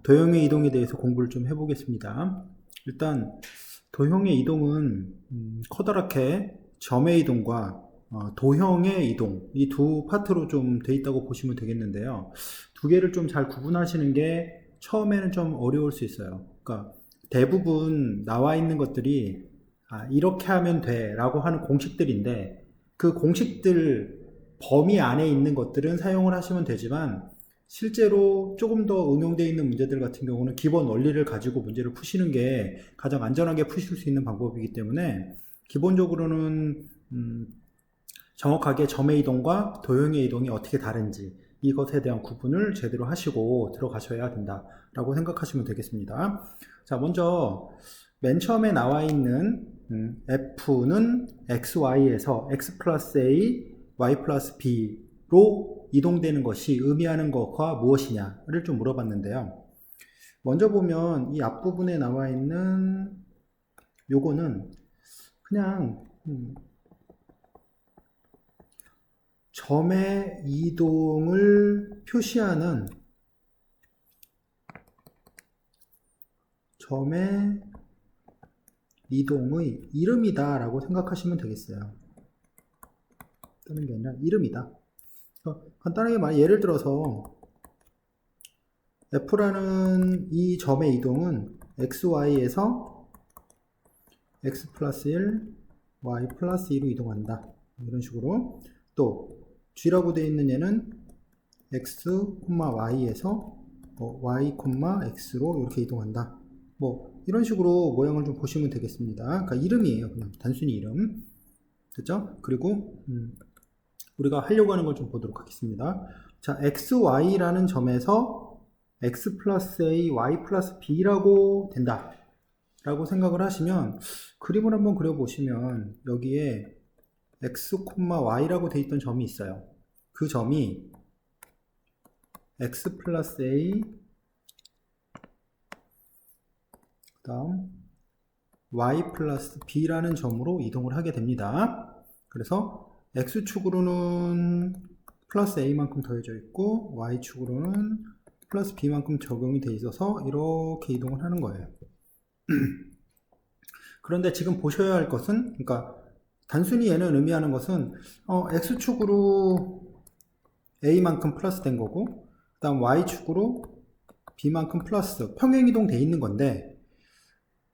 도형의 이동에 대해서 공부를 좀 해보겠습니다. 일단 도형의 이동은 커다랗게 점의 이동과 도형의 이동, 이 두 파트로 좀 돼 있다고 보시면 되겠는데요. 두 개를 좀 잘 구분하시는 게 처음에는 좀 어려울 수 있어요. 그러니까 대부분 나와 있는 것들이 이렇게 하면 돼 라고 하는 공식들인데, 그 공식들 범위 안에 있는 것들은 사용을 하시면 되지만, 실제로 조금 더 응용되어 있는 문제들 같은 경우는 기본 원리를 가지고 문제를 푸시는 게 가장 안전하게 푸실 수 있는 방법이기 때문에, 기본적으로는 정확하게 점의 이동과 도형의 이동이 어떻게 다른지, 이것에 대한 구분을 제대로 하시고 들어가셔야 된다라고 생각하시면 되겠습니다. 자, 먼저 맨 처음에 나와 있는 f는 xy에서 x 플러스 a, y 플러스 b로 이동되는 것이 의미하는 것과 무엇이냐를 좀 물어봤는데요. 먼저 보면 이 앞부분에 나와 있는 요거는 그냥 점의 이동을 표시하는 점의 이동의 이름이다 라고 생각하시면 되겠어요. 다른 게 아니라 이름이다. 간단하게 말, 예를 들어서 f라는 이 점의 이동은 xy에서 x 플러스 1, y 플러스 2로 이동한다. 이런 식으로. 또 g라고 되어 있는 얘는 x, y에서 y, x로 이렇게 이동한다. 뭐 이런 식으로 모양을 좀 보시면 되겠습니다. 그러니까 이름이에요. 그냥 단순히 이름. 됐죠? 그리고 우리가 하려고 하는 걸 좀 보도록 하겠습니다. 자, xy라는 점에서 x 플러스 a, y 플러스 b라고 된다 라고 생각을 하시면, 그림을 한번 그려보시면 여기에 x, y라고 되어 있던 점이 있어요. 그 점이 x 플러스 a, 그 다음 y 플러스 b라는 점으로 이동을 하게 됩니다. 그래서 x축으로는 플러스 a만큼 더해져 있고 y축으로는 플러스 b만큼 적용이 돼 있어서 이렇게 이동을 하는 거예요. 그런데 지금 보셔야 할 것은, 그러니까 단순히 얘는 의미하는 것은 x축으로 a만큼 플러스 된 거고, 그 다음 y축으로 b만큼 플러스 평행이동 돼 있는 건데,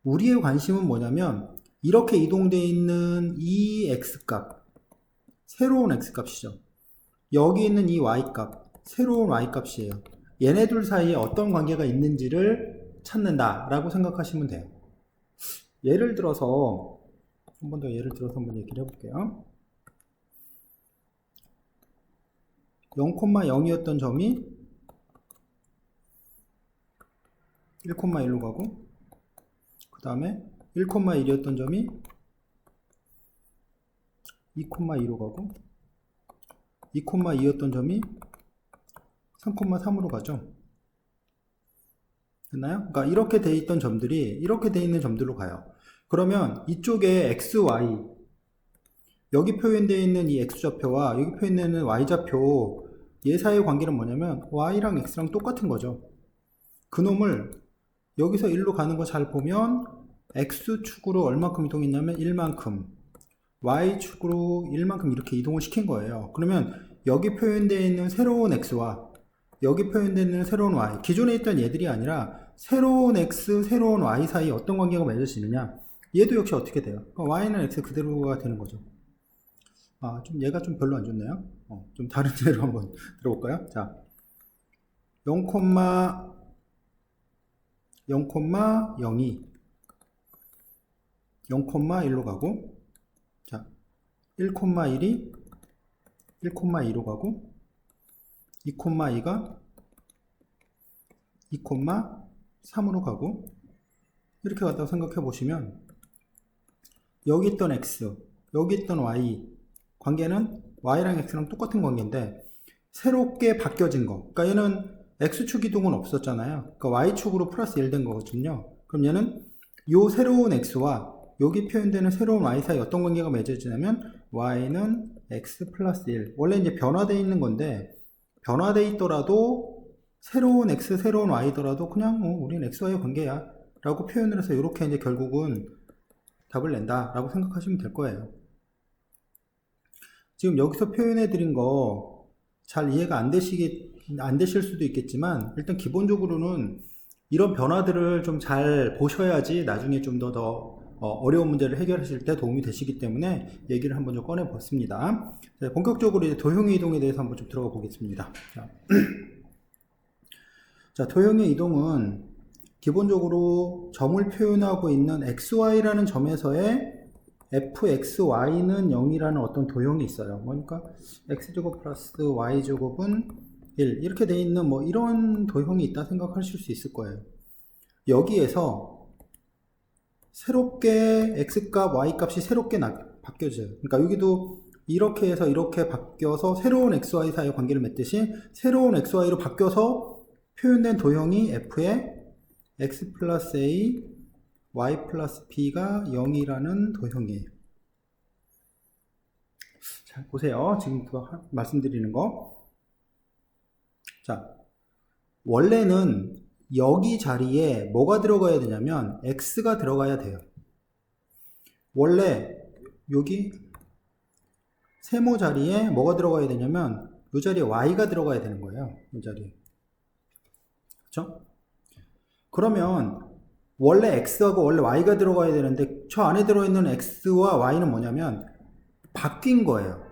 우리의 관심은 뭐냐면 이렇게 이동되어 있는 이 x값, 새로운 x값이죠. 여기 있는 이 y값, 새로운 y값이에요. 얘네 둘 사이에 어떤 관계가 있는지를 찾는다 라고 생각하시면 돼요. 예를 들어서 한 번 더 예를 들어서 한번 얘기를 해볼게요. 0,0이었던 점이 1,1로 가고, 그 다음에 1,1이었던 점이 2,2로 가고, 2,2였던 점이 3,3으로 가죠. 됐나요? 그러니까 이렇게 돼 있던 점들이 이렇게 돼 있는 점들로 가요. 그러면 이쪽에 x, y, 여기 표현되어 있는 이 x좌표와 여기 표현되어 있는 y좌표, 얘 사이의 관계는 뭐냐면 y랑 x랑 똑같은 거죠. 그놈을 여기서 1로 가는 거 잘 보면 x축으로 얼마큼 이동했냐면 1만큼, y축으로 1만큼 이렇게 이동을 시킨 거예요. 그러면 여기 표현되어 있는 새로운 x와 여기 표현되어 있는 새로운 y, 기존에 있던 얘들이 아니라 새로운 x, 새로운 y 사이에 어떤 관계가 맺어지느냐, 얘도 역시 어떻게 돼요? y는 x 그대로가 되는 거죠. 좀 얘가 좀 별로 안 좋네요. 좀 다른 예로 한번 들어볼까요? 자, 0,0이 0,1로 가고, 자, 1,1이 1,2로 가고, 2,2가 2,3으로 가고, 이렇게 갔다고 생각해 보시면 여기 있던 x, 여기 있던 y 관계는 y랑 x랑 똑같은 관계인데 새롭게 바뀌어진 거, 그러니까 얘는 x축 이동은 없었잖아요. 그러니까 y축으로 플러스 1 된 거거든요. 그럼 얘는 요 새로운 x와 여기 표현되는 새로운 y 사이 어떤 관계가 맺어지냐면 y는 x 플러스 1, 원래 이제 변화되어 있는 건데 변화되어 있더라도 새로운 x, 새로운 y더라도 그냥 우리는 x와의 관계야 라고 표현을 해서 이렇게 이제 결국은 답을 낸다 라고 생각하시면 될 거예요. 지금 여기서 표현해 드린 거 잘 이해가 안 되실 수도 있겠지만, 일단 기본적으로는 이런 변화들을 좀 잘 보셔야지 나중에 좀 더 어려운 문제를 해결하실 때 도움이 되시기 때문에 얘기를 한번 좀 꺼내 봤습니다. 자, 본격적으로 이제 도형의 이동에 대해서 한번 좀 들어가 보겠습니다. 자, 도형의 이동은 기본적으로 점을 표현하고 있는 xy라는 점에서의 fxy는 0이라는 어떤 도형이 있어요. 그러니까 x제곱 플러스 y제곱은 1 이렇게 돼 있는 뭐 이런 도형이 있다 생각하실 수 있을 거예요. 여기에서 새롭게 x값, y값이 새롭게 바뀌어져요. 그러니까 여기도 이렇게 해서 이렇게 바뀌어서 새로운 xy 사이의 관계를 맺듯이 새로운 xy로 바뀌어서 표현된 도형이 f의 x 플러스 a, y 플러스 b가 0이라는 도형이에요. 자, 보세요. 지금 말씀드리는 거. 자, 원래는 여기 자리에 뭐가 들어가야 되냐면 x가 들어가야 돼요. 원래 여기 세모 자리에 뭐가 들어가야 되냐면 이 자리에 y가 들어가야 되는 거예요. 이 자리에. 그렇죠? 그러면 원래 x하고 원래 y가 들어가야 되는데 저 안에 들어있는 x와 y는 뭐냐면 바뀐 거예요.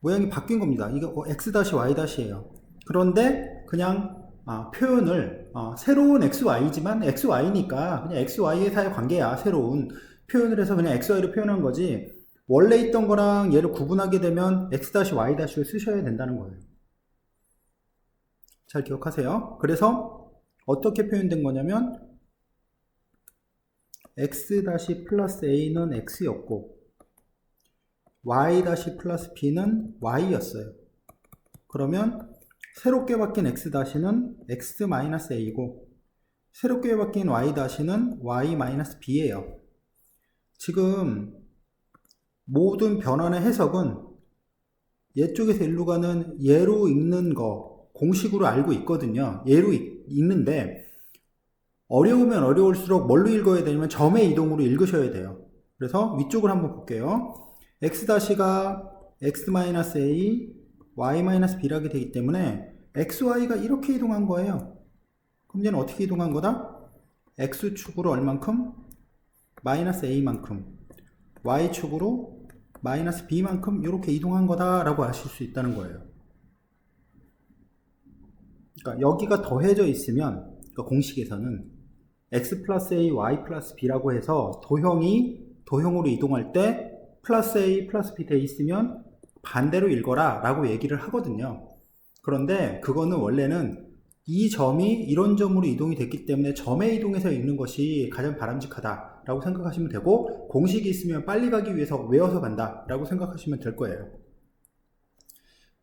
모양이 바뀐 겁니다. 이거 x-y-예요. 그런데 그냥 표현을 새로운 xy지만 xy니까 그냥 xy의 사이 관계야. 새로운 표현을 해서 그냥 xy로 표현한 거지, 원래 있던 거랑 얘를 구분하게 되면 x-y-를 쓰셔야 된다는 거예요. 잘 기억하세요. 그래서 어떻게 표현된 거냐면 x 플러스 a는 x였고 y 플러스 b는 y였어요. 그러면 새롭게 바뀐 x-는 x 마이너스 a고 새롭게 바뀐 y-는 y 마이너스 b예요. 지금 모든 변환의 해석은 얘쪽에서 일로 가는 얘로 읽는 거 공식으로 알고 있거든요. 얘로 읽는데 어려우면 어려울수록 뭘로 읽어야 되냐면 점의 이동으로 읽으셔야 돼요. 그래서 위쪽을 한번 볼게요. x-가 x-a, y-b라게 되기 때문에 xy가 이렇게 이동한 거예요. 그럼 얘는 어떻게 이동한 거다? x축으로 얼만큼? 마이너스 a만큼, y축으로 마이너스 b만큼 이렇게 이동한 거다 라고 아실 수 있다는 거예요. 그러니까 여기가 더해져 있으면, 그러니까 공식에서는 x 플러스 a, y 플러스 b라고 해서 도형으로 이동할 때 플러스 a 플러스 b 돼 있으면 반대로 읽어라 라고 얘기를 하거든요. 그런데 그거는 원래는 이 점이 이런 점으로 이동이 됐기 때문에 점에 이동해서 읽는 것이 가장 바람직하다 라고 생각하시면 되고, 공식이 있으면 빨리 가기 위해서 외워서 간다 라고 생각하시면 될 거예요.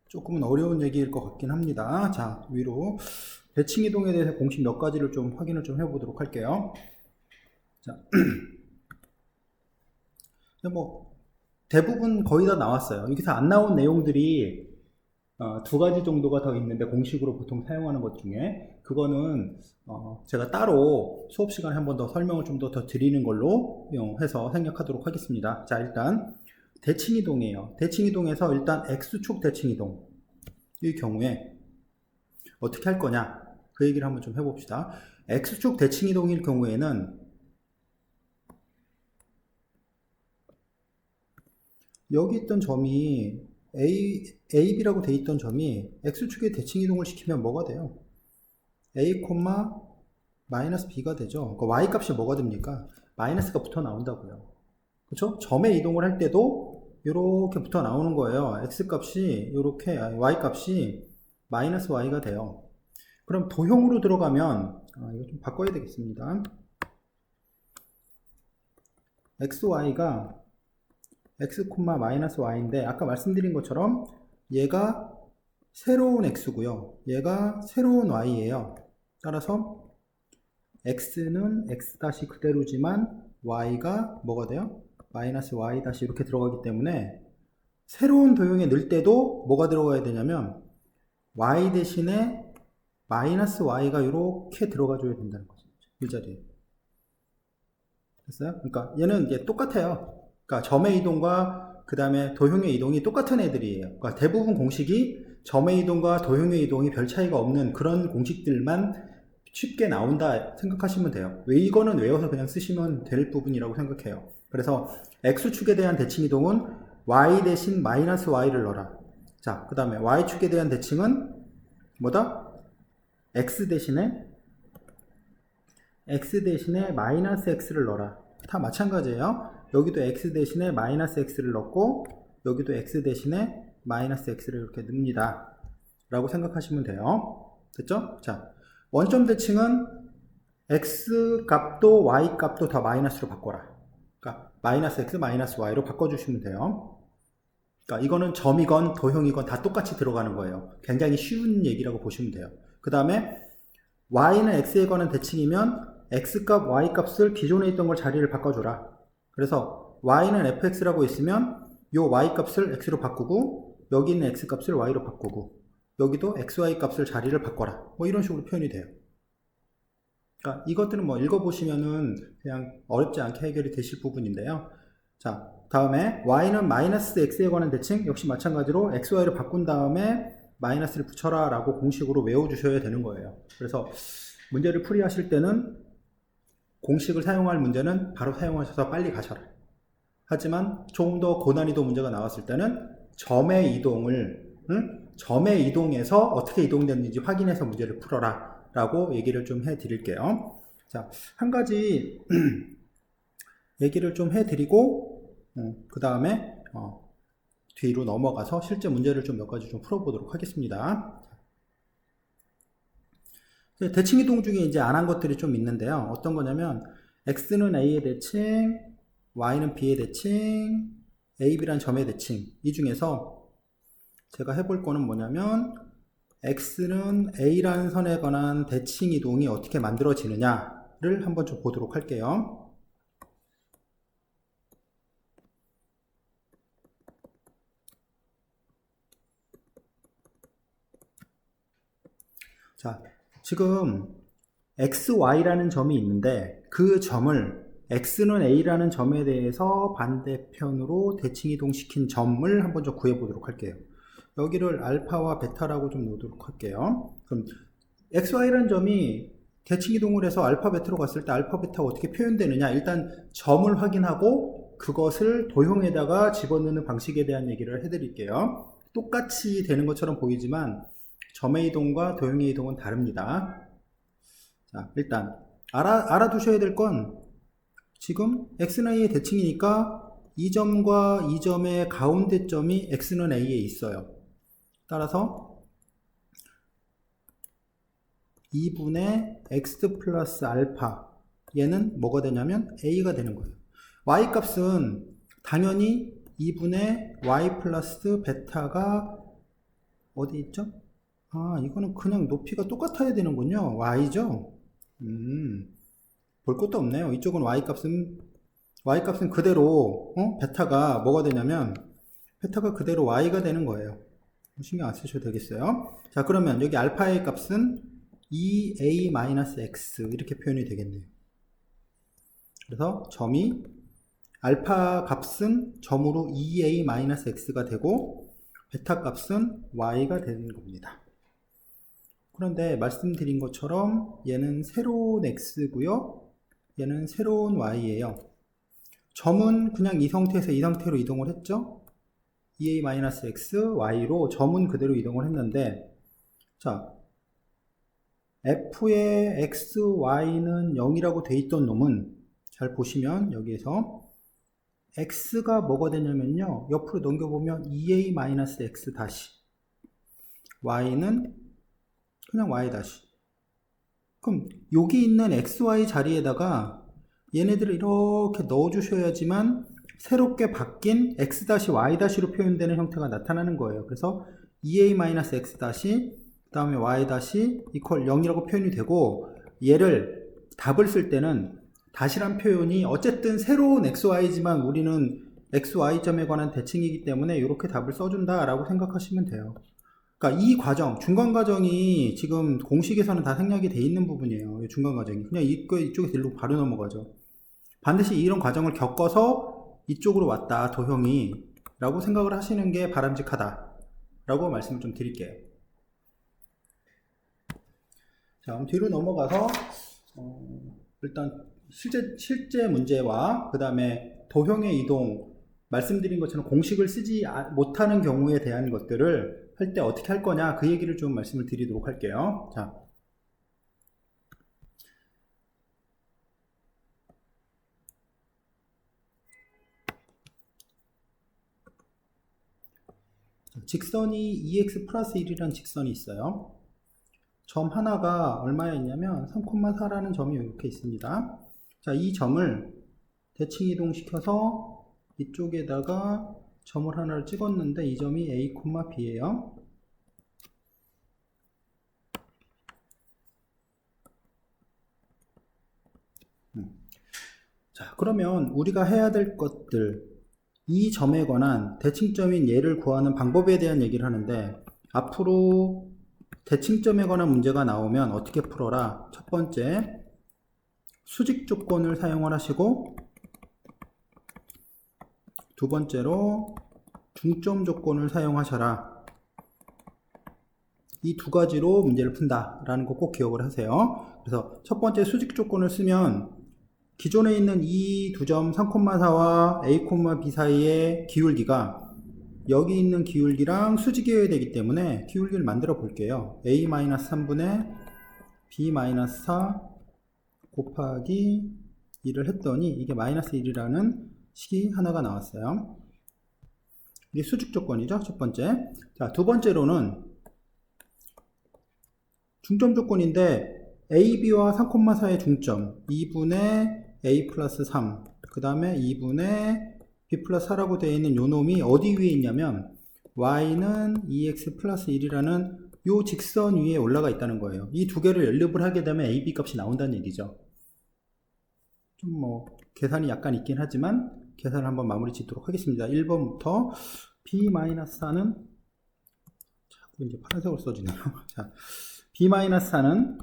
조금은 어려운 얘기일 것 같긴 합니다. 자, 위로 대칭 이동에 대해서 공식 몇 가지를 좀 확인을 좀 해보도록 할게요. 자, 뭐 대부분 거의 다 나왔어요. 여기서 안 나온 내용들이 두 가지 정도가 더 있는데, 공식으로 보통 사용하는 것 중에 그거는 제가 따로 수업 시간에 한 번 더 설명을 좀 더 드리는 걸로 해서 생략하도록 하겠습니다. 자, 일단 대칭 이동이에요. 대칭 이동에서 일단 x축 대칭 이동, 이 경우에 어떻게 할 거냐, 그 얘기를 한번 좀 해봅시다. x축 대칭 이동일 경우에는 여기 있던 점이 AB라고 돼 있던 점이 X축에 대칭 이동을 시키면 뭐가 돼요? A, 마이너스 B가 되죠. 그러니까 Y 값이 뭐가 됩니까? 마이너스가 붙어 나온다고요. 그렇죠? 점에 이동을 할 때도 이렇게 붙어 나오는 거예요. X 값이 이렇게, Y 값이 마이너스 Y가 돼요. 그럼 도형으로 들어가면, 이거 좀 바꿔야 되겠습니다. XY가 x, 마이너스 y인데 아까 말씀드린 것처럼 얘가 새로운 x고요. 얘가 새로운 y예요. 따라서 x는 x 다시 그대로지만 y가 뭐가 돼요? 마이너스 y 다시 이렇게 들어가기 때문에 새로운 도형에 넣을 때도 뭐가 들어가야 되냐면 y 대신에 마이너스 y가 이렇게 들어가 줘야 된다는 거죠. 이 자리에. 됐어요? 그러니까 얘는 이제 똑같아요. 그러니까 점의 이동과 그 다음에 도형의 이동이 똑같은 애들이에요. 그러니까 대부분 공식이 점의 이동과 도형의 이동이 별 차이가 없는 그런 공식들만 쉽게 나온다 생각하시면 돼요. 왜 이거는 외워서 그냥 쓰시면 될 부분이라고 생각해요. 그래서 x축에 대한 대칭 이동은 y 대신 마이너스 y를 넣어라. 자, 그 다음에 y축에 대한 대칭은 뭐다? x 대신에 마이너스 x를 넣어라. 다 마찬가지예요. 여기도 x 대신에 마이너스 x를 넣고 여기도 x 대신에 마이너스 x를 이렇게 넣습니다. 라고 생각하시면 돼요. 됐죠? 자, 원점 대칭은 x 값도 y 값도 다 마이너스로 바꿔라. 그러니까 마이너스 x 마이너스 y로 바꿔주시면 돼요. 그러니까 이거는 점이건 도형이건 다 똑같이 들어가는 거예요. 굉장히 쉬운 얘기라고 보시면 돼요. 그 다음에 y는 x에 관한 대칭이면 x값, y값을 기존에 있던 걸 자리를 바꿔줘라. 그래서 y는 fx라고 있으면 요 y값을 x로 바꾸고 여기 있는 x값을 y로 바꾸고 여기도 xy 값을 자리를 바꿔라. 뭐 이런 식으로 표현이 돼요. 그러니까 이것들은 뭐 읽어보시면은 그냥 어렵지 않게 해결이 되실 부분인데요. 자, 다음에 y는 마이너스 x에 관한 대칭 역시 마찬가지로 xy를 바꾼 다음에 마이너스를 붙여라 라고 공식으로 외워주셔야 되는 거예요. 그래서 문제를 풀이하실 때는 공식을 사용할 문제는 바로 사용하셔서 빨리 가셔라. 하지만 조금 더 고난이도 문제가 나왔을 때는 점의 이동을 점의 이동에서 어떻게 이동됐는지 확인해서 문제를 풀어라 라고 얘기를 좀 해드릴게요. 자, 한 가지 얘기를 좀 해드리고 그 다음에 뒤로 넘어가서 실제 문제를 좀 몇 가지 좀 풀어보도록 하겠습니다. 대칭 이동 중에 이제 안 한 것들이 좀 있는데요. 어떤 거냐면 x는 a의 대칭, y는 b의 대칭, a, b란 점의 대칭. 이 중에서 제가 해볼 거는 뭐냐면 x는 a라는 선에 관한 대칭 이동이 어떻게 만들어지느냐를 한번 좀 보도록 할게요. 자, 지금 xy라는 점이 있는데 그 점을 x는 a라는 점에 대해서 반대편으로 대칭 이동시킨 점을 한번 좀 구해보도록 할게요. 여기를 알파와 베타라고 좀 놓도록 할게요. 그럼 xy라는 점이 대칭 이동을 해서 알파 베타로 갔을 때 알파 베타가 어떻게 표현되느냐, 일단 점을 확인하고 그것을 도형에다가 집어넣는 방식에 대한 얘기를 해드릴게요. 똑같이 되는 것처럼 보이지만 점의 이동과 도형의 이동은 다릅니다. 자, 일단 알아두셔야 될 건 지금 x는 a의 대칭이니까 이 점과 이 점의 가운데 점이 x는 a에 있어요. 따라서 2분의 x 플러스 알파, 얘는 뭐가 되냐면 a가 되는 거예요. y 값은 당연히 2분의 y 플러스 베타가 어디 있죠? 아, 이거는 그냥 높이가 똑같아야 되는군요. y죠? 볼 것도 없네요. 이쪽은 y값은 그대로, 베타가 뭐가 되냐면, 베타가 그대로 y가 되는 거예요. 신경 안 쓰셔도 되겠어요. 자, 그러면 여기 알파의 값은 2a-x 이렇게 표현이 되겠네요. 그래서 점이 알파 값은 점으로 2a-x가 되고 베타 값은 y가 되는 겁니다. 그런데 말씀드린 것처럼 얘는 새로운 x고요, 얘는 새로운 y예요. 점은 그냥 이 상태에서 이 상태로 이동을 했죠. 2a-x, y로 점은 그대로 이동을 했는데, 자, f의 x, y는 0이라고 돼 있던 놈은 잘 보시면 여기에서 x가 뭐가 되냐면요, 옆으로 넘겨보면 2a-x 다시, y는 그냥 y 다시. 그럼 여기 있는 xy 자리에다가 얘네들을 이렇게 넣어 주셔야지만 새롭게 바뀐 x-y-로 표현되는 형태가 나타나는 거예요. 그래서 2a-x 다시, 그 다음에 y 다시 이퀄 0이라고 표현이 되고, 얘를 답을 쓸 때는 다시란 표현이 어쨌든 새로운 xy지만 우리는 xy점에 관한 대칭이기 때문에 이렇게 답을 써준다 라고 생각하시면 돼요. 그러니까 이 과정, 중간 과정이 지금 공식에서는 다 생략이 돼 있는 부분이에요. 이 중간 과정이. 그냥 이쪽에서 일로 바로 넘어가죠. 반드시 이런 과정을 겪어서 이쪽으로 왔다, 도형이. 라고 생각을 하시는 게 바람직하다. 라고 말씀을 좀 드릴게요. 자, 그럼 뒤로 넘어가서, 일단 실제 문제와 그 다음에 도형의 이동, 말씀드린 것처럼 공식을 쓰지 못하는 경우에 대한 것들을 할 때 어떻게 할 거냐, 그 얘기를 좀 말씀을 드리도록 할게요. 자, 직선이 2x 플러스 1이라는 직선이 있어요. 점 하나가 얼마에 있냐면 3,4라는 점이 이렇게 있습니다. 자, 이 점을 대칭 이동시켜서 이쪽에다가 점을 하나를 찍었는데 이 점이 A, B예요. 자, 그러면 우리가 해야 될 것들, 이 점에 관한 대칭점인 얘를 구하는 방법에 대한 얘기를 하는데, 앞으로 대칭점에 관한 문제가 나오면 어떻게 풀어라? 첫 번째, 수직 조건을 사용을 하시고, 두 번째로 중점 조건을 사용하셔라. 이 두 가지로 문제를 푼다라는 거 꼭 기억을 하세요. 그래서 첫 번째 수직 조건을 쓰면 기존에 있는 이 두 점 3,4와 A, B 사이의 기울기가 여기 있는 기울기랑 수직이어야 되기 때문에 기울기를 만들어 볼게요. A-3분의 B-4 곱하기 1을 했더니 이게 -1이라는 식이 하나가 나왔어요. 이게 수직 조건이죠, 첫 번째. 자, 두 번째로는 중점 조건인데 AB와 3,4의 중점 2분의 A 플러스 3, 그 다음에 2분의 B 플러스 4라고 되어 있는 요 놈이 어디 위에 있냐면 Y는 2X 플러스 1이라는 요 직선 위에 올라가 있다는 거예요. 이 두 개를 연립을 하게 되면 AB 값이 나온다는 얘기죠. 좀 뭐 계산이 약간 있긴 하지만 계산을 한번 마무리 짓도록 하겠습니다. 1번부터 B-4는 자꾸 이제 파란색으로 써지네요. 자, B-4는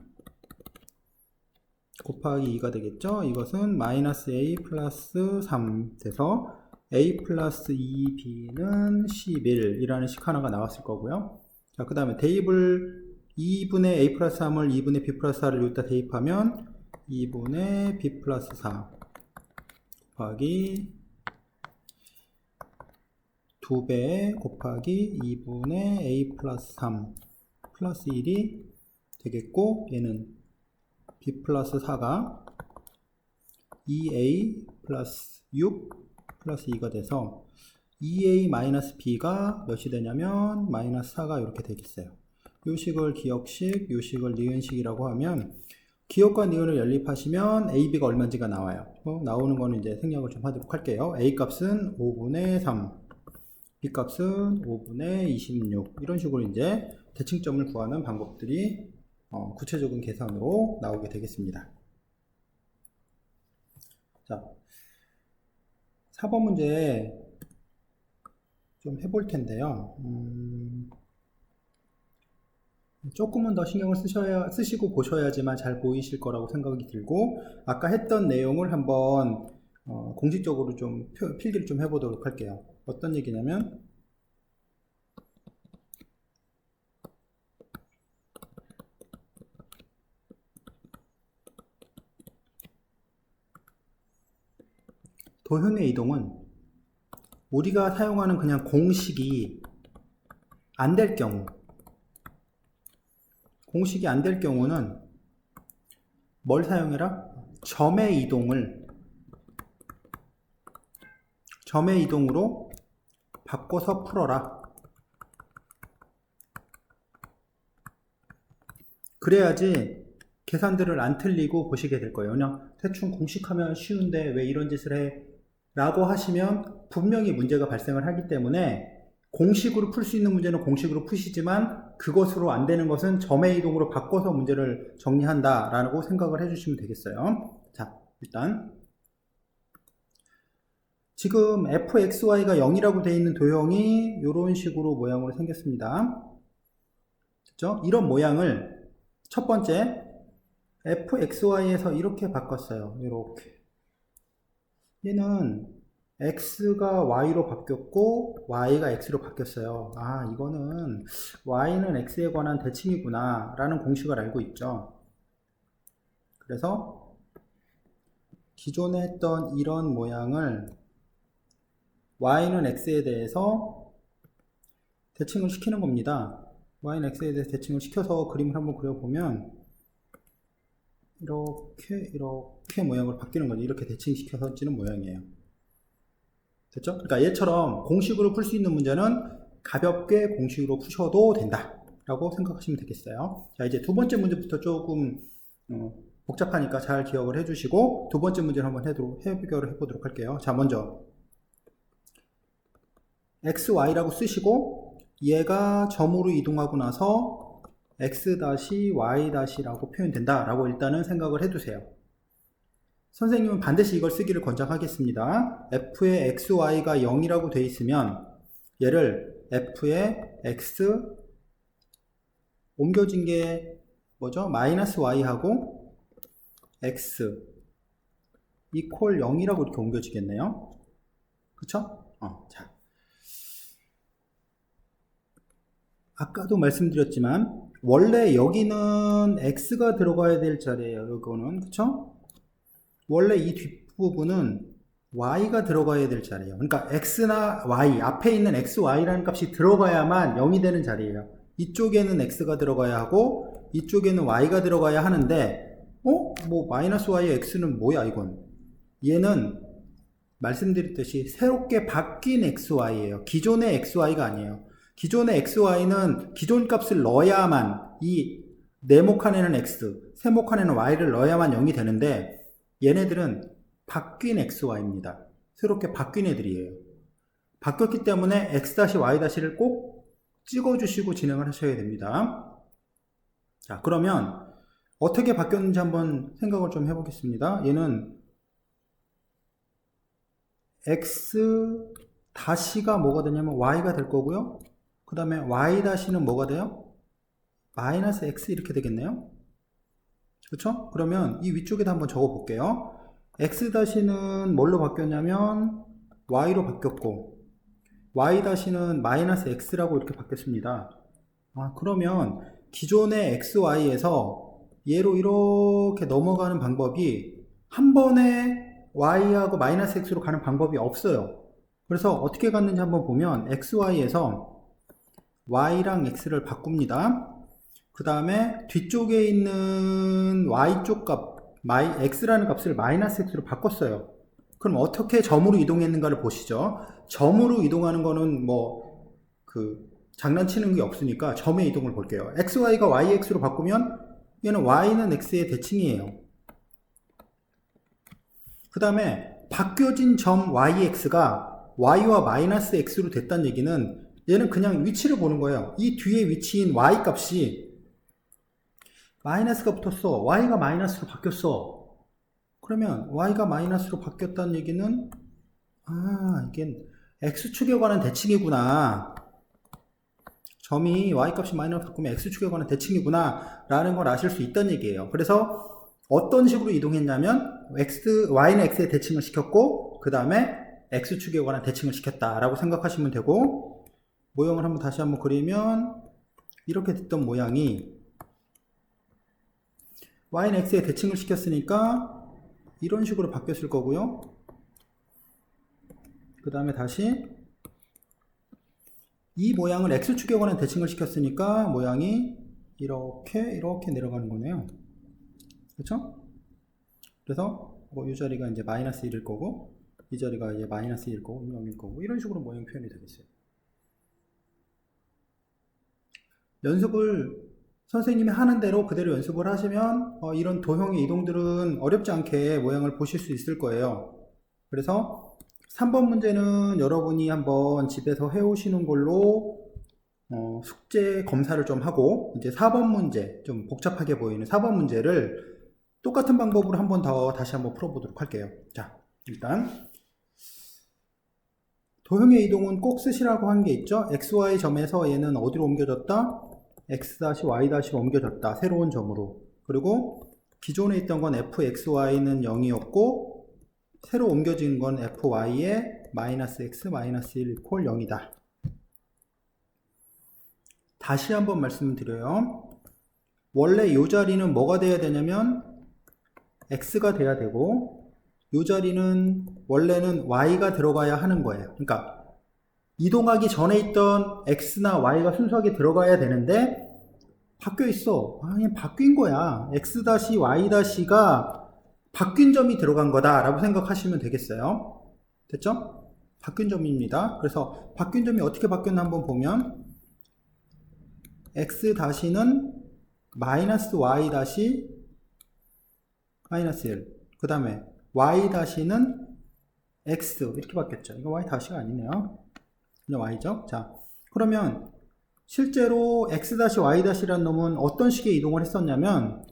곱하기 2가 되겠죠. 이것은 -A 플러스 3 돼서 A 플러스 2B는 11이라는 식 하나가 나왔을 거고요. 자, 그 다음에 대입을 2분의 A 플러스 3을 2분의 B 플러스 4를 여기다 대입하면 2분의 B 플러스 4 곱하기 2배 곱하기 2분의 A 플러스 3 플러스 1이 되겠고, 얘는 B 플러스 4가 2A 플러스 6 플러스 2가 돼서 2A 마이너스 B가 몇이 되냐면 마이너스 4가 이렇게 되겠어요. 요 식을 기억식, 요 식을 니은식이라고 하면 기억과 니은을 연립하시면 AB가 얼마인지가 나와요. 나오는 거는 이제 생략을 좀 하도록 할게요. A 값은 5분의 3, B 값은 5분의 26, 이런 식으로 이제 대칭점을 구하는 방법들이 구체적인 계산으로 나오게 되겠습니다. 자, 4번 문제 좀 해볼 텐데요. 조금은 더 신경을 쓰시고 보셔야지만 잘 보이실 거라고 생각이 들고, 아까 했던 내용을 한번 공식적으로 좀 필기를 좀 해보도록 할게요. 어떤 얘기냐면, 도형의 이동은 우리가 사용하는 그냥 공식이 안 될 경우, 공식이 안 될 경우는 뭘 사용해라? 점의 이동으로 바꿔서 풀어라. 그래야지 계산들을 안 틀리고 보시게 될 거예요. 그냥 대충 공식하면 쉬운데 왜 이런 짓을 해? 라고 하시면 분명히 문제가 발생을 하기 때문에 공식으로 풀 수 있는 문제는 공식으로 푸시지만 그것으로 안 되는 것은 점의 이동으로 바꿔서 문제를 정리한다 라고 생각을 해주시면 되겠어요. 자, 일단 지금 fxy가 0이라고 되어 있는 도형이 이런 식으로 모양으로 생겼습니다. 그죠? 이런 모양을 첫 번째 fxy에서 이렇게 바꿨어요. 이렇게. 얘는 x가 y로 바뀌었고 y가 x로 바뀌었어요. 아, 이거는 y는 x에 관한 대칭이구나 라는 공식을 알고 있죠. 그래서 기존에 했던 이런 모양을 y는 x에 대해서 대칭을 시키는 겁니다. y는 x에 대해서 대칭을 시켜서 그림을 한번 그려보면 이렇게 모양을 바뀌는 거죠. 이렇게 대칭시켜서 찌는 모양이에요. 됐죠? 그러니까 얘처럼 공식으로 풀 수 있는 문제는 가볍게 공식으로 푸셔도 된다 라고 생각하시면 되겠어요. 자, 이제 두 번째 문제부터 조금 복잡하니까 잘 기억을 해주시고 두 번째 문제를 한번 해결을 해보도록 할게요. 자, 먼저 xy라고 쓰시고 얘가 점으로 이동하고 나서 x-y-라고 표현된다 라고 일단은 생각을 해두세요. 선생님은 반드시 이걸 쓰기를 권장하겠습니다. f의 xy가 0이라고 되어 있으면 얘를 f의 x 옮겨진 게 뭐죠? 마이너스 y하고 x 이퀄 0이라고 이렇게 옮겨지겠네요. 그쵸? 자. 아까도 말씀드렸지만 원래 여기는 x가 들어가야 될 자리예요. 이거는 그쵸? 원래 이 뒷부분은 y가 들어가야 될 자리예요. 그러니까 x나 y 앞에 있는 x, y라는 값이 들어가야만 0이 되는 자리예요. 이쪽에는 x가 들어가야 하고 이쪽에는 y가 들어가야 하는데 뭐 마이너스 y의 x는 뭐야 이건? 얘는 말씀드렸듯이 새롭게 바뀐 xy예요. 기존의 xy가 아니에요. 기존의 xy는 기존 값을 넣어야만 이 네모칸에는 x, 세모칸에는 y를 넣어야만 0이 되는데 얘네들은 바뀐 xy입니다. 새롭게 바뀐 애들이에요. 바뀌었기 때문에 x-y-를 꼭 찍어주시고 진행을 하셔야 됩니다. 자, 그러면 어떻게 바뀌었는지 한번 생각을 좀 해보겠습니다. 얘는 x-가 뭐가 되냐면 y가 될 거고요. 그 다음에 y-는 뭐가 돼요? 마이너스 x 이렇게 되겠네요. 그렇죠? 그러면 이 위쪽에다 한번 적어 볼게요. x-는 뭘로 바뀌었냐면 y로 바뀌었고 y-는 마이너스 x라고 이렇게 바뀌었습니다. 그러면 기존의 xy에서 얘로 이렇게 넘어가는 방법이 한 번에 y하고 마이너스 x로 가는 방법이 없어요. 그래서 어떻게 갔는지 한번 보면 xy에서 y랑 x를 바꿉니다. 그 다음에 뒤쪽에 있는 y쪽 값, x라는 값을 마이너스 x로 바꿨어요. 그럼 어떻게 점으로 이동했는가를 보시죠. 점으로 이동하는 거는 장난치는 게 없으니까 점의 이동을 볼게요. xy가 yx로 바꾸면 얘는 y는 x의 대칭이에요. 그 다음에 바뀌어진 점 yx가 y와 마이너스 x로 됐다는 얘기는 얘는 그냥 위치를 보는 거예요. 이 뒤에 위치인 y 값이 마이너스가 붙었어. y가 마이너스로 바뀌었어. 그러면 y가 마이너스로 바뀌었다는 얘기는 이게 x축에 관한 대칭이구나. 점이 y값이 마이너스로 바꾸면 x축에 관한 대칭이구나 라는 걸 아실 수 있다는 얘기예요. 그래서 어떤 식으로 이동했냐면 y는 x에 대칭을 시켰고 그 다음에 x축에 관한 대칭을 시켰다 라고 생각하시면 되고, 모형을 다시 한번 그리면 이렇게 됐던 모양이 y는 x에 대칭을 시켰으니까 이런 식으로 바뀌었을 거고요. 그 다음에 다시 이 모양을 x축에 관한 대칭을 시켰으니까 모양이 이렇게 내려가는 거네요. 그렇죠? 그래서 이 자리가 이제 마이너스 1일 거고 이 자리가 이제 마이너스 1일 거고 0일 거고 이런 식으로 모양 표현이 되겠어요. 연습을 선생님이 하는 대로 그대로 연습을 하시면 이런 도형의 이동들은 어렵지 않게 모양을 보실 수 있을 거예요. 그래서 3번 문제는 여러분이 한번 집에서 해오시는 걸로 숙제 검사를 좀 하고, 이제 4번 문제, 좀 복잡하게 보이는 4번 문제를 똑같은 방법으로 한 번 더 다시 한번 풀어보도록 할게요. 자, 일단 도형의 이동은 꼭 쓰시라고 한 게 있죠. XY 점에서 얘는 어디로 옮겨졌다? x-y-가 옮겨졌다. 새로운 점으로. 그리고 기존에 있던 건 fxy는 0이었고 새로 옮겨진 건 fy의 -x, -1 이퀄 0이다. 다시 한번 말씀드려요. 원래 이 자리는 뭐가 돼야 되냐면 x가 돼야 되고 이 자리는 원래는 y가 들어가야 하는 거예요. 그러니까 이동하기 전에 있던 x나 y가 순수하게 들어가야 되는데 바뀌어 있어. 그냥 바뀐 거야. x-y-가 바뀐 점이 들어간 거다 라고 생각하시면 되겠어요. 됐죠? 바뀐 점입니다. 그래서 바뀐 점이 어떻게 바뀌었나 한번 보면 x-는 -y-1 그 다음에 y-는 x 이렇게 바뀌었죠. 이거 y-가 아니네요. 그냥 y죠. 자, 그러면 실제로 x-y-라는 놈은 어떤 식의 이동을 했었냐면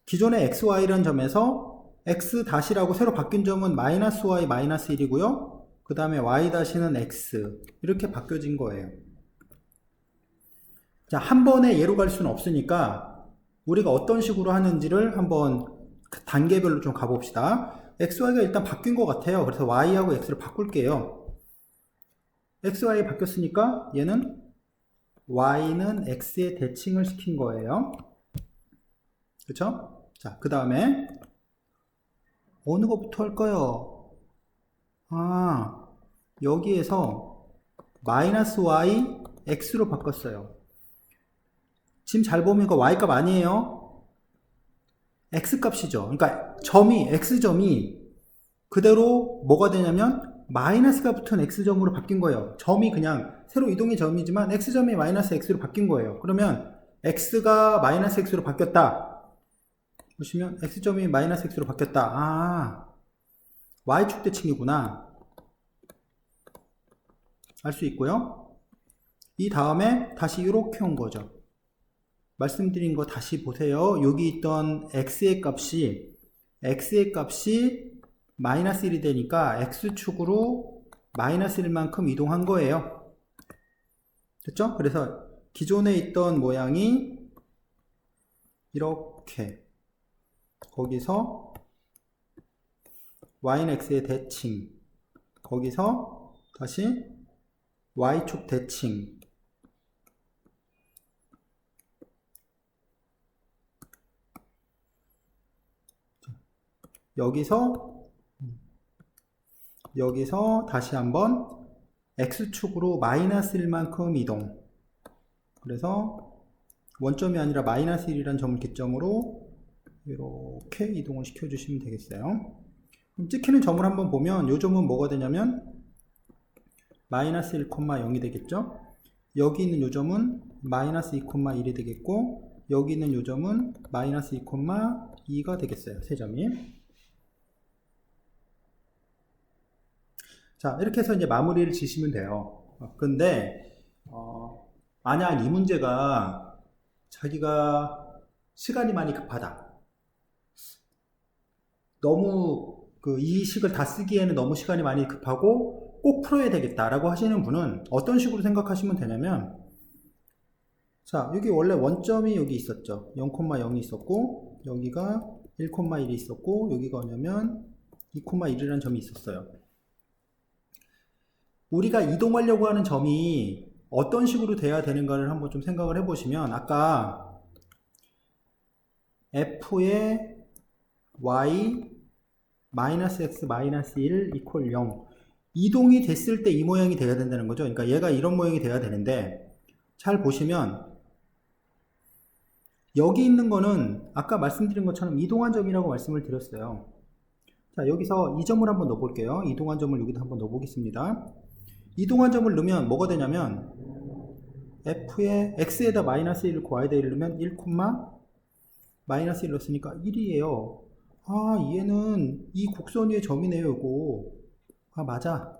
기존의 xy라는 점에서 x-라고 새로 바뀐 점은 -y, -1이고요. 그 다음에 y-는 x 이렇게 바뀌어진 거예요. 자, 한 번에 예로 갈 수는 없으니까 우리가 어떤 식으로 하는지를 한번 단계별로 좀 가봅시다. xy가 일단 바뀐 것 같아요. 그래서 y하고 x를 바꿀게요. xy 바뀌었으니까 얘는 y는 x에 대칭을 시킨 거예요. 그쵸? 자, 그 다음에 어느 것부터 할까요? 여기에서 -y x로 바꿨어요. 지금 잘 보면 이거 y 값 아니에요. x 값이죠. 그러니까 x점이 그대로 뭐가 되냐면 마이너스가 붙은 x점으로 바뀐 거예요. 점이 그냥 새로 이동의 점이지만 x점이 -x로 바뀐 거예요. 그러면 x가 -x로 바뀌었다. 보시면 x점이 -x로 바뀌었다. y축 대칭이구나. 알 수 있고요. 이 다음에 다시 이렇게 온 거죠. 말씀드린 거 다시 보세요. 여기 있던 x의 값이 -1이 되니까 x축으로 -1만큼 이동한 거예요. 됐죠? 그래서 기존에 있던 모양이 이렇게 거기서 y는 x의 대칭 거기서 다시 y축 대칭 여기서 다시 한번 x축으로 -1만큼 이동. 그래서 원점이 아니라 -1이라는 점을 기점으로 이렇게 이동을 시켜주시면 되겠어요. 그럼 찍히는 점을 한번 보면 이 점은 뭐가 되냐면 -1,0이 되겠죠. 여기 있는 이 점은 -2,1이 되겠고 여기 있는 이 점은 -2,2가 되겠어요. 세 점이. 자, 이렇게 해서 이제 마무리를 지시면 돼요. 근데 만약 이 문제가 자기가 시간이 많이 급하다. 너무 이 식을 다 쓰기에는 너무 시간이 많이 급하고 꼭 풀어야 되겠다라고 하시는 분은 어떤 식으로 생각하시면 되냐면, 자, 여기 원래 원점이 여기 있었죠. 0,0이 있었고 여기가 1,1이 있었고 여기가 뭐냐면 2,1이라는 점이 있었어요. 우리가 이동하려고 하는 점이 어떤 식으로 돼야 되는가를 한번 좀 생각을 해보시면, 아까 f의 y -x -1 이퀄 0 이동이 됐을 때 이 모양이 돼야 된다는 거죠. 그러니까 얘가 이런 모양이 돼야 되는데, 잘 보시면 여기 있는 거는 아까 말씀드린 것처럼 이동한 점이라고 말씀을 드렸어요. 자, 여기서 이 점을 한번 넣어볼게요. 이동한 점을 여기다 한번 넣어보겠습니다. 이동한 점을 넣으면 뭐가 되냐면 f의 x에다 -1을 y에다 1을 넣으면 1, -1 넣었으니까 1이에요. 얘는 이 곡선 위의 점이네요. 이거 맞아.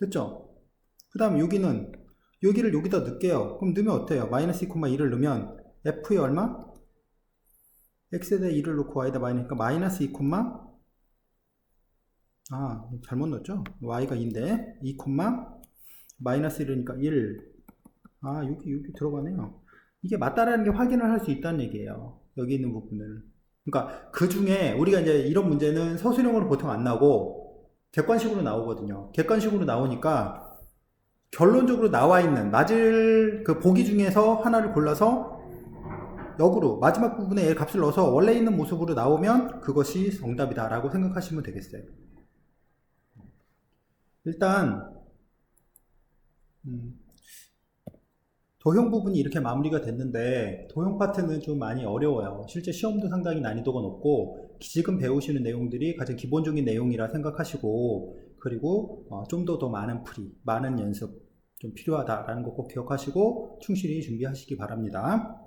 됐죠? 그 다음 여기는 여기를 여기다 넣을게요. 그럼 넣으면 어때요? -2,1을 넣으면 f의 얼마? x에다 1을 넣고 y에다 -니까 -2, 잘못 넣었죠? y가 2인데 2, -1이니까 1. 여기 들어가네요. 이게 맞다라는 게 확인을 할 수 있다는 얘기예요. 여기 있는 부분을. 그러니까 그 중에 우리가 이제 이런 문제는 서술형으로 보통 안 나오고 객관식으로 나오거든요. 객관식으로 나오니까 결론적으로 나와 있는 맞을 그 보기 중에서 하나를 골라서 역으로 마지막 부분에 얘 값을 넣어서 원래 있는 모습으로 나오면 그것이 정답이다 라고 생각하시면 되겠어요. 일단 도형 부분이 이렇게 마무리가 됐는데 도형 파트는 좀 많이 어려워요. 실제 시험도 상당히 난이도가 높고 지금 배우시는 내용들이 가장 기본적인 내용이라 생각하시고 그리고 좀 더 많은 풀이, 많은 연습 좀 필요하다라는 거 꼭 기억하시고 충실히 준비하시기 바랍니다.